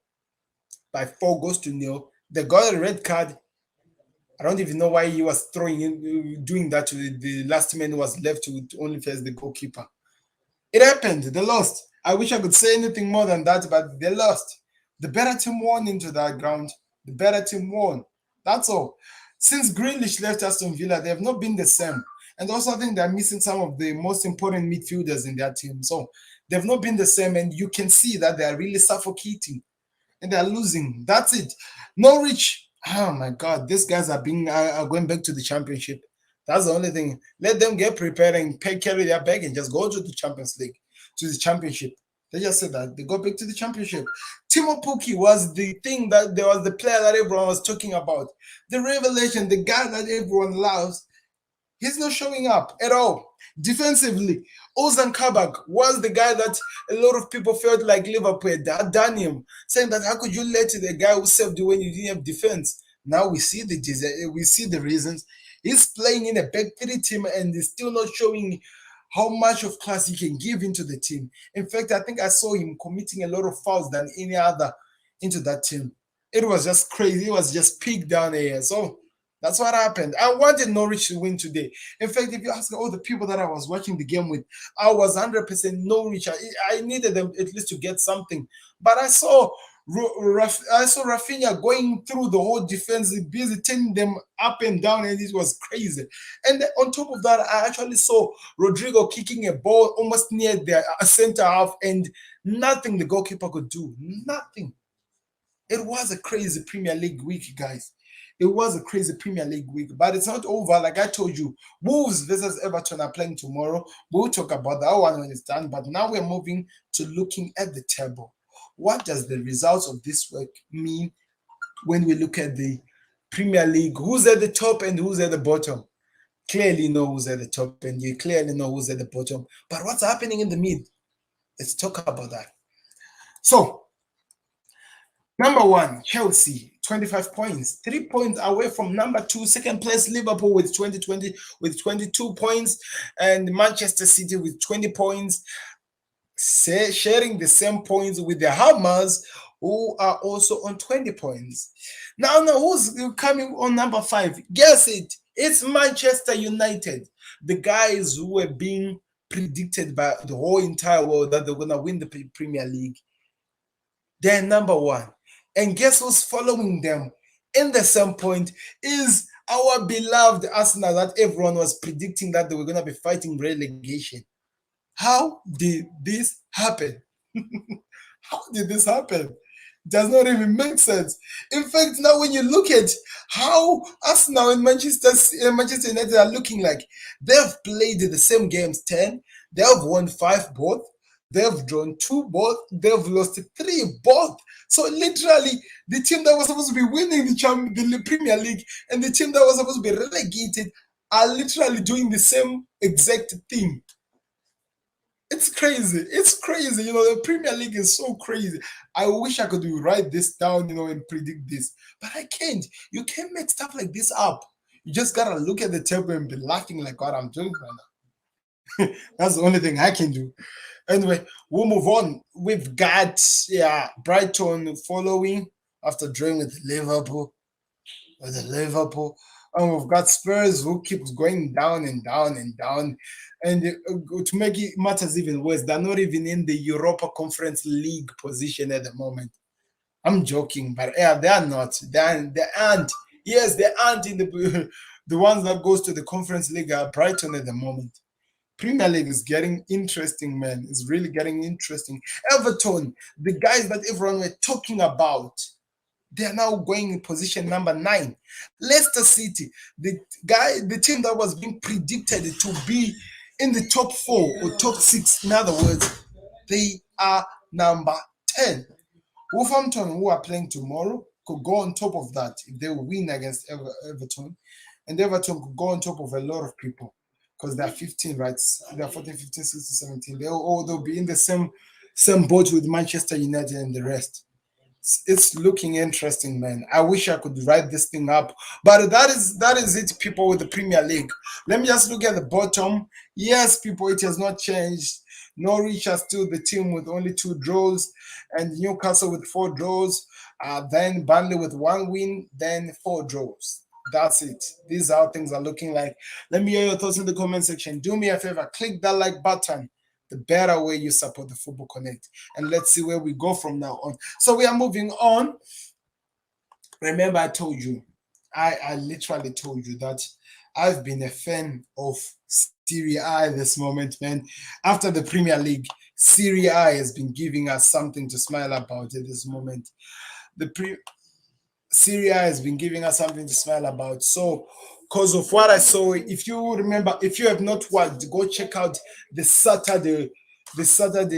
by 4 goals to 0. They got a red card. I don't even know why he was doing that to the last man who was left to only face the goalkeeper. It happened. They lost. I wish I could say anything more than that, but they lost. The better team won into that ground. The better team won. That's all. Since Grealish left Aston Villa, they have not been the same. And also, I think they're missing some of the most important midfielders in their team. So they've not been the same, and you can see that they are really suffocating, and they're losing. That's it. Norwich, oh my God, these guys are going back to the championship. That's the only thing. Let them get prepared and carry their bag and just go to the Champions League, to the championship. They just said that they go back to the championship. Timo Pukki was the thing that there was the player that everyone was talking about. The revelation, the guy that everyone loves. He's not showing up at all. Defensively, Ozan Kabak was the guy that a lot of people felt like Liverpool had done him, saying that how could you let the guy who saved you when you didn't have defense? Now we see the reasons. He's playing in a back three team and he's still not showing how much of class he can give into the team. In fact, I think I saw him committing a lot of fouls than any other into that team. It was just crazy. It was just peaked down here. So that's what happened. I wanted Norwich to win today. In fact, if you ask all the people that I was watching the game with, I was 100% Norwich. I needed them at least to get something. But I saw Rafinha going through the whole defense, busy turning them up and down, and it was crazy. And on top of that, I actually saw Rodrigo kicking a ball almost near the center half, and nothing the goalkeeper could do. Nothing. It was a crazy Premier League week, guys. It was a crazy Premier League week, but it's not over. Like I told you, Wolves versus Everton are playing tomorrow. We'll talk about that one when it's done. But now we're moving to looking at the table. What does the results of this week mean when we look at the Premier League? Who's at the top and who's at the bottom? Clearly know who's at the top and you clearly know who's at the bottom. But what's happening in the mid? Let's talk about that. So, number 1, Chelsea, 25 points, 3 points away from number two, second place Liverpool with 2020 with 22 points, and Manchester City with 20 points, sharing the same points with the Hammers, who are also on 20 points. Now, who's coming on number five? Guess it. It's Manchester United, the guys who were being predicted by the whole entire world that they're gonna win the Premier League. They're number one. And guess who's following them in the same point is our beloved Arsenal that everyone was predicting that they were going to be fighting relegation. How did this happen? How did this happen? Does not even make sense. In fact, now when you look at how Arsenal and Manchester United are looking like, they've played the same games 10, they've won 5 both, they've drawn 2 both, they've lost 3 both. So literally, the team that was supposed to be winning the Premier League and the team that was supposed to be relegated are literally doing the same exact thing. It's crazy. It's crazy. The Premier League is so crazy. I wish I could write this down, and predict this. But I can't. You can't make stuff like this up. You just gotta look at the table and be laughing like what I'm doing right now. That's the only thing I can do. Anyway, we'll move on. We've got Brighton following after drawing with Liverpool. And we've got Spurs who keeps going down and down and down. And to make it matters even worse, they're not even in the Europa Conference League position at the moment. I'm joking, but they are not. They aren't. Yes, they aren't in the ones that goes to the Conference League are Brighton at the moment. Premier League is getting interesting, man. It's really getting interesting. Everton, the guys that everyone were talking about, they are now going in position number 9. Leicester City, the team that was being predicted to be in the top 4 or top 6, in other words, they are number 10. Wolverhampton, who are playing tomorrow, could go on top of that if they win against Everton. And Everton could go on top of a lot of people because they're 15, right? They're 14, 15, 16, 17. They'll be in the same boat with Manchester United and the rest. It's looking interesting, man. I wish I could write this thing up, but that is it, people, with the Premier League. Let me just look at the bottom. Yes, people, it has not changed. Norwich are still the team with only 2 draws, and Newcastle with 4 draws. Then Burnley with 1 win, then 4 draws. That's it. These are how things are looking like. Let me hear your thoughts in the comment section. Do me a favor, click that like button. The better way you support the Football Connect. And let's see where we go from now on. So we are moving on. Remember, I told you, I literally told you that I've been a fan of Serie A at this moment, man. After the Premier League, Serie A has been giving us something to smile about at this moment. Serie A has been giving us something to smile about. So, because of what I saw, if you remember, if you have not watched, go check out the Saturday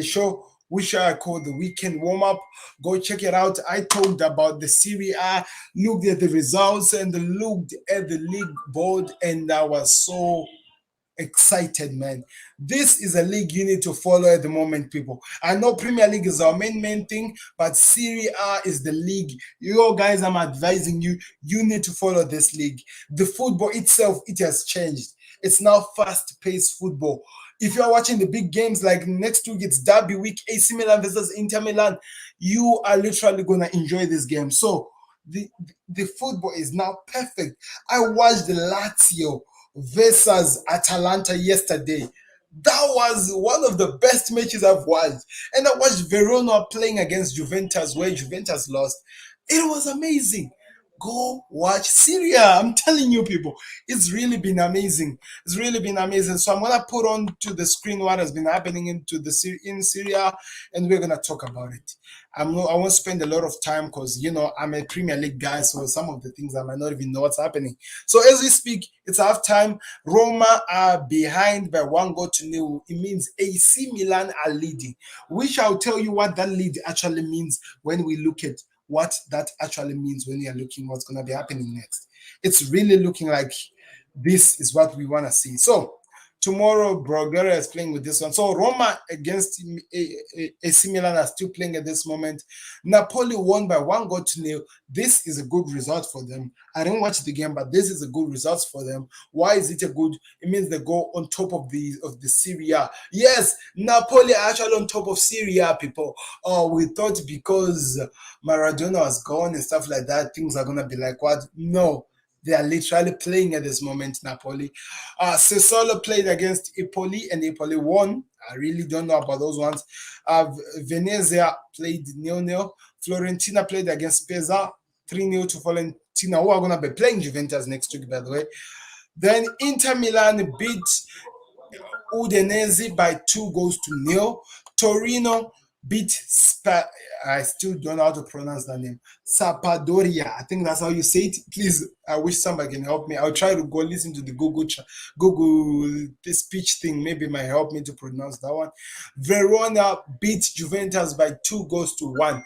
show, which I call the weekend warm-up. Go check it out. I talked about the Serie A, looked at the results, and looked at the league board, and I was so excited, man. This is a league you need to follow at the moment, people. I know Premier League is our main thing, but Serie A is the league. You guys, I'm advising you, you need to follow this league. The football itself, it has changed. It's now fast-paced football. If you're watching the big games like next week, it's Derby week, AC Milan versus Inter Milan, you are literally going to enjoy this game. So the football is now perfect. I watched the Lazio versus Atalanta yesterday. That was one of the best matches I've watched. And I watched Verona playing against Juventus, where Juventus lost. It was amazing. Go watch Serie A. I'm telling you, people, it's really been amazing. It's really been amazing. So I'm gonna put on to the screen what has been happening in Serie A, and we're gonna talk about it. I won't spend a lot of time because I'm a Premier League guy, so some of the things I might not even know what's happening. So as we speak, it's halftime. Roma are behind by 1-0. It means AC Milan are leading, which I'll tell you what that lead actually means when we look at what that actually means when you're looking what's going to be happening next. It's really looking like this is what we want to see. So Tomorrow, Bulgaria is playing with this one. So Roma against AC Milan are still playing at this moment. Napoli won by 1-0. This is a good result for them. I didn't watch the game, but this is a good result for them. Why is it a good? It means they go on top of the Serie A. Yes, Napoli are actually on top of Serie A, people. Oh, we thought because Maradona was gone and stuff like that, things are gonna be like what? No, they are literally playing at this moment, Napoli. Sassuolo played against Empoli and Empoli won. I really don't know about those ones. Venezia played 0-0. Florentina played against Pesa 3-0 to Florentina, who are going to be playing Juventus next week, by the way. Then Inter Milan beat Udinese by 2-0. Torino beat I still don't know how to pronounce that name. Sapadoria. I think that's how you say it. Please, I wish somebody can help me. I'll try to go listen to the Google the speech thing. Maybe it might help me to pronounce that one. Verona beat Juventus by 2-1.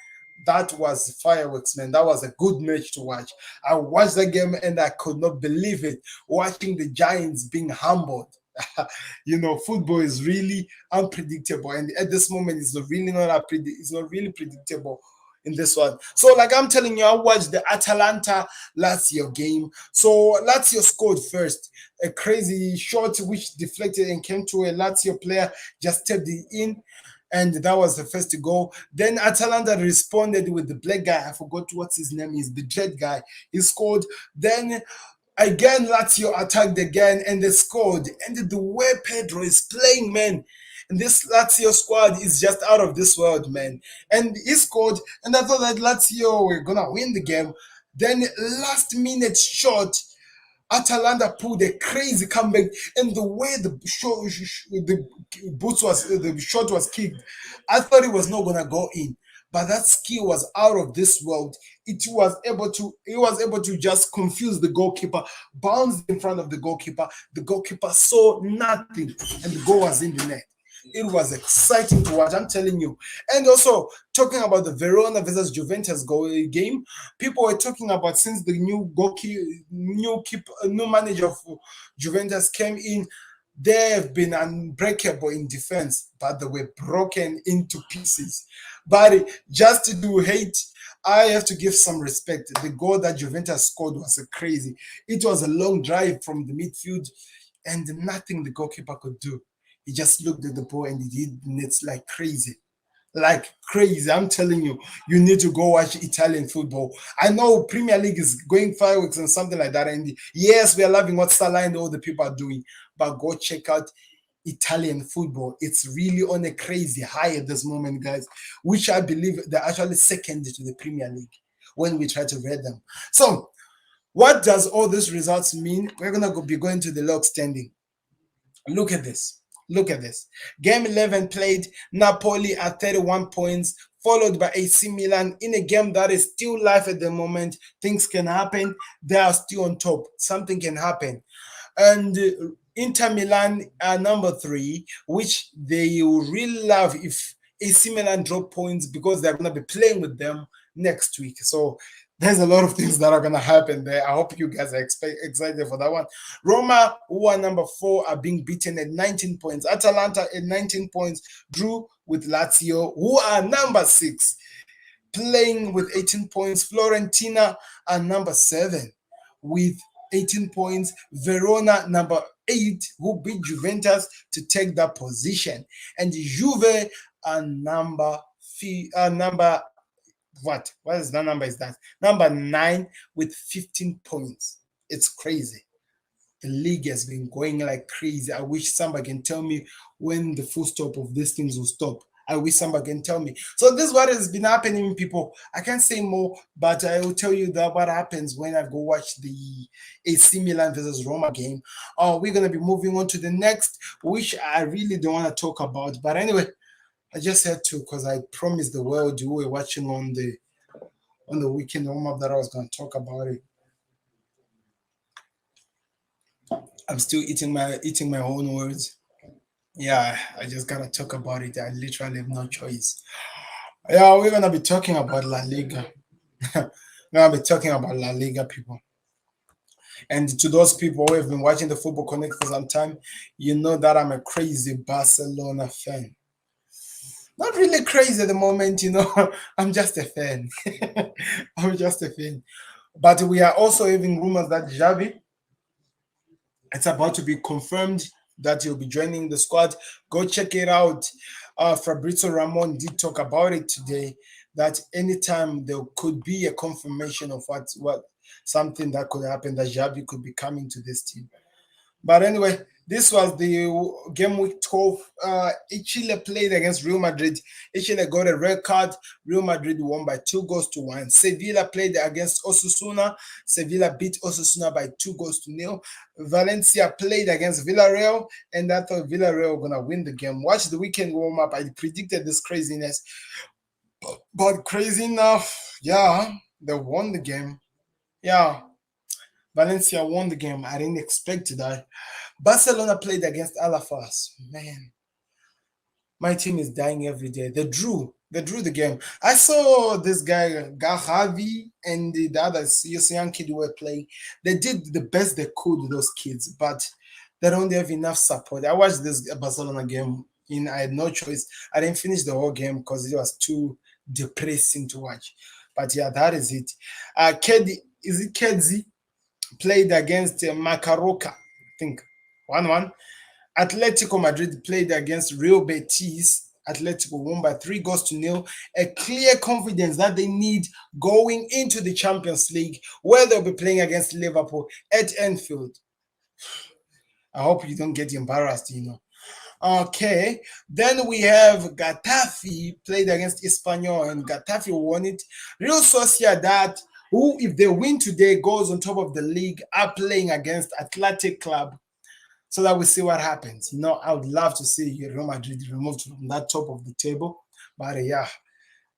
That was fireworks, man. That was a good match to watch. I watched the game and I could not believe it. Watching the Giants being humbled. Football is really unpredictable, and at this moment, it's not really predictable in this one. So, like I'm telling you, I watched the Atalanta Lazio game. So Lazio scored first, a crazy shot which deflected and came to a Lazio player, just tapped it in. And that was the first goal. Then Atalanta responded with the black guy. I forgot what his name is, the dread guy. He scored. Then again, Lazio attacked again and they scored. And the way Pedro is playing, man, and this Lazio squad is just out of this world, man. And he scored, and I thought that Lazio were gonna win the game. Then last minute shot, Atalanta pulled a crazy comeback, and the way the shot was kicked, I thought it was not gonna go in. But that skill was out of this world. He was able to just confuse the goalkeeper, bounced in front of the goalkeeper. The goalkeeper saw nothing, and the goal was in the net. It was exciting to watch, I'm telling you. And also, talking about the Verona versus Juventus game, people were talking about since the new manager of Juventus came in, they have been unbreakable in defense, but they were broken into pieces. But just to hate, I have to give some respect. The goal that Juventus scored was crazy. It was a long drive from the midfield, and nothing the goalkeeper could do. He just looked at the ball and he did nets like crazy. Like crazy. I'm telling you, you need to go watch Italian football. I know Premier League is going fireworks and something like that. And yes, we are loving what Salah and all the people are doing, but go check out Italian football. It's really on a crazy high at this moment, guys, which I believe they're actually second to the Premier League when we try to read them. So, what does all these results mean? We're going to be going to the log standing. Look at this. Look at this. Game 11 played, Napoli at 31 points, followed by AC Milan in a game that is still live at the moment. Things can happen. They are still on top. Something can happen. And Inter Milan are number 3, which they will really love if AC Milan drop points because they're going to be playing with them next week. So there's a lot of things that are going to happen there. I hope you guys are excited for that one. Roma, who are number 4, are being beaten at 19 points. Atalanta at 19 points, drew with Lazio, who are number 6, playing with 18 points. Florentina are number 7 with 18 points. Verona, number 8, who beat Juventus to take that position. And Juve are number what is that number? Is that number 9 with 15 points? It's crazy. The league has been going like crazy. I wish somebody can tell me when the full stop of these things will stop. I wish somebody can tell me. So this is what has been happening, people. I can't say more, but I will tell you that what happens when I go watch the AC Milan versus Roma game. We're gonna be moving on to the next, which I really don't want to talk about. But anyway, I just had to because I promised the world you were watching on the weekend warm-up that I was going to talk about it. I'm still eating my own words. Yeah, I just gotta talk about it. I literally have no choice. Yeah, we're gonna be talking about La Liga. We're gonna be talking about La Liga, people. And to those people who have been watching the Football Connect for some time, you know that I'm a crazy Barcelona fan. Not really crazy at the moment, I'm just a fan. I'm just a fan. But we are also having rumors that Xavi, it's about to be confirmed that he'll be joining the squad. Go check it out. Fabrizio Ramon did talk about it today. That anytime there could be a confirmation of what something that could happen, that Xavi could be coming to this team. But anyway, this was the game week 12. Chile played against Real Madrid. Chile got a red card. Real Madrid won by 2-1. Sevilla played against Osasuna. Sevilla beat Osasuna by 2-0. Valencia played against Villarreal, and I thought Villarreal were going to win the game. Watch the weekend warm up. I predicted this craziness. But crazy enough, yeah, they won the game. Yeah, Valencia won the game. I didn't expect that. Barcelona played against Alafas. Man, my team is dying every day. They drew. They drew the game. I saw this guy, Gahavi, and the others, young kid who were playing. They did the best they could, those kids, but they don't have enough support. I watched this Barcelona game. I had no choice. I didn't finish the whole game because it was too depressing to watch. But yeah, that is it. Kedi, is it Kedzi? Played against Macaroca, I think 1-1. Atletico Madrid played against Real Betis. Atletico won by 3-0. A clear confidence that they need going into the Champions League, where they'll be playing against Liverpool at Anfield. I hope you don't get embarrassed. Okay, then we have Getafe played against Espanyol, and Getafe won it. Real Sociedad, who, if they win today, goes on top of the league, are playing against Athletic Club, so that we see what happens. I would love to see Real Madrid removed from that top of the table, but yeah,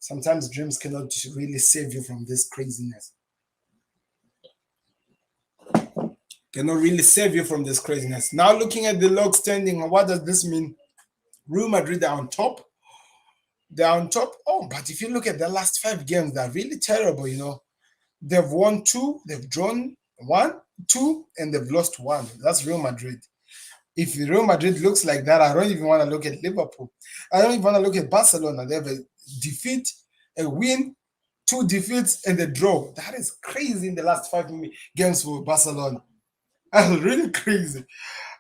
sometimes dreams cannot really save you from this craziness. Cannot really save you from this craziness. Now, looking at the log standing, what does this mean? Real Madrid are on top. They're on top. Oh, but if you look at the last 5 games, they're really terrible. They've won 2, they've drawn 1, 2, and they've lost 1. That's Real Madrid. If Real Madrid looks like that, I don't even want to look at Liverpool. I don't even want to look at Barcelona. They have a defeat, a win, 2 defeats, and a draw. That is crazy in the last 5 games for Barcelona. That's really crazy.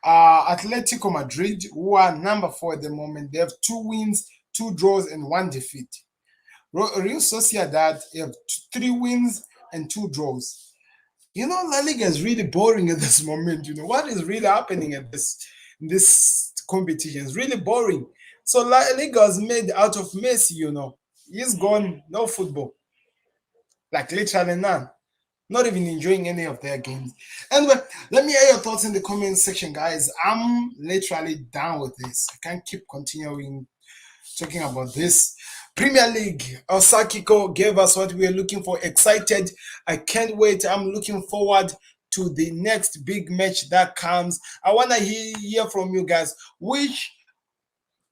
Atletico Madrid, who are number 4 at the moment, they have 2 wins, 2 draws, and 1 defeat. Real Sociedad have 3 wins and 2 draws. La Liga is really boring at this moment. What is really happening at this competition? It's really boring. So La Liga is made out of Messi. He's gone, no football, like literally none. Not even enjoying any of their games. Anyway, let me hear your thoughts in the comment section, guys. I'm literally down with this. I can't keep continuing talking about this. Premier League, Osakiko gave us what we were looking for. Excited. I can't wait. I'm looking forward to the next big match that comes. I want to hear from you guys. Which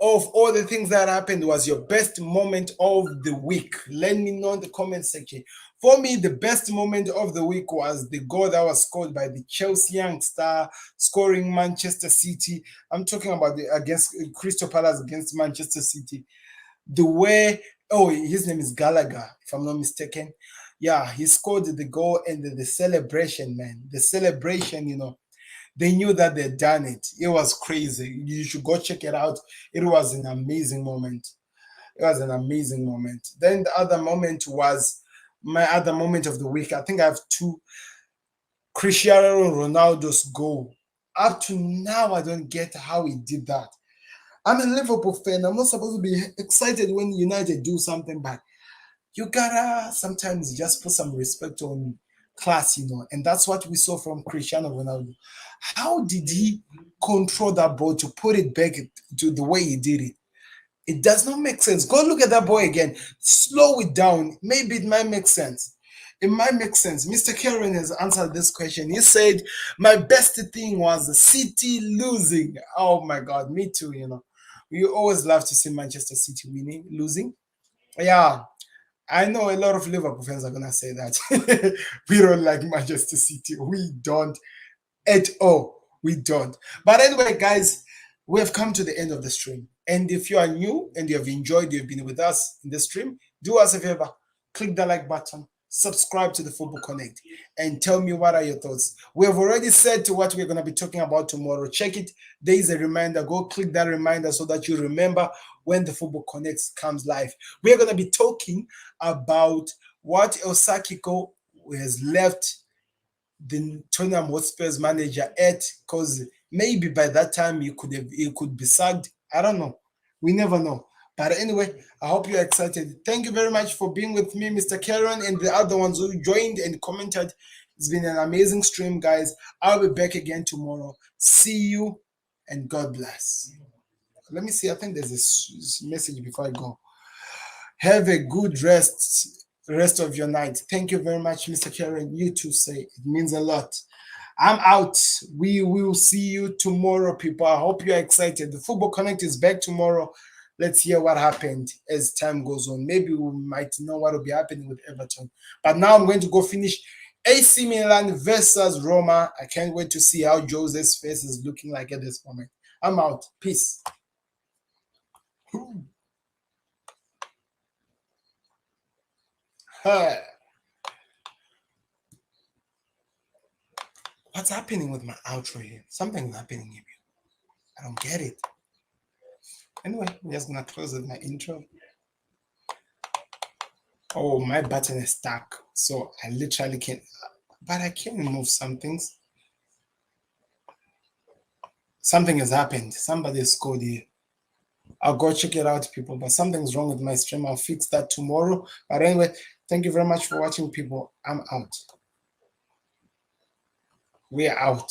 of all the things that happened was your best moment of the week? Let me know in the comment section. For me, the best moment of the week was the goal that was scored by the Chelsea youngster scoring Manchester City. I'm talking about against Crystal Palace against Manchester City. The way, his name is Gallagher, if I'm not mistaken. Yeah, he scored the goal, and the celebration, man. The celebration, they knew that they'd done it. It was crazy. You should go check it out. It was an amazing moment. It was an amazing moment. Then the other moment was my other moment of the week. I think I have 2. Cristiano Ronaldo's goal. Up to now, I don't get how he did that. I'm a Liverpool fan. I'm not supposed to be excited when United do something, but you gotta sometimes just put some respect on class, and that's what we saw from Cristiano Ronaldo. How did he control that ball to put it back to the way he did it? It does not make sense. Go look at that ball again. Slow it down. Maybe it might make sense. It might make sense. Mr. Karen has answered this question. He said, my best thing was the City losing. Oh my God, me too, We always love to see Manchester City losing. Yeah, I know a lot of Liverpool fans are gonna say that we don't like Manchester City. We don't at all. We don't. But anyway, guys, we have come to the end of the stream. And if you are new and you have enjoyed, you've been with us in the stream, do us a favor, click the like button, subscribe to the Football Connect, and tell me what are your thoughts. We have already said to what we're going to be talking about tomorrow. Check it. There is a reminder. Go click that reminder so that you remember when the Football Connect comes live. We're going to be talking about what Osakiko has left the Tottenham Hotspur's manager at, because maybe by that time he could be sacked. I don't know. We never know. But anyway, I hope you're excited. Thank you very much for being with me, Mr. Karen, and the other ones who joined and commented. It's been an amazing stream, guys. I'll be back again tomorrow. See you, and God bless. Let me see. I think there's a message before I go. Have a good rest of your night. Thank you very much, Mr. Karen. You too say it means a lot. I'm out. We will see you tomorrow, people. I hope you're excited. The Football Connect is back tomorrow. Let's hear what happened as time goes on. Maybe we might know what will be happening with Everton. But now I'm going to go finish AC Milan versus Roma. I can't wait to see how Jose's face is looking like at this moment. I'm out. Peace. What's happening with my outro here? Something's happening here. I don't get it. Anyway, I'm just gonna close with my intro. Oh, my button is stuck, so I literally can't. But I can move some things. Something has happened. Somebody scored here. I'll go check it out, people. But something's wrong with my stream. I'll fix that tomorrow. But anyway, thank you very much for watching, people. I'm out. We're out.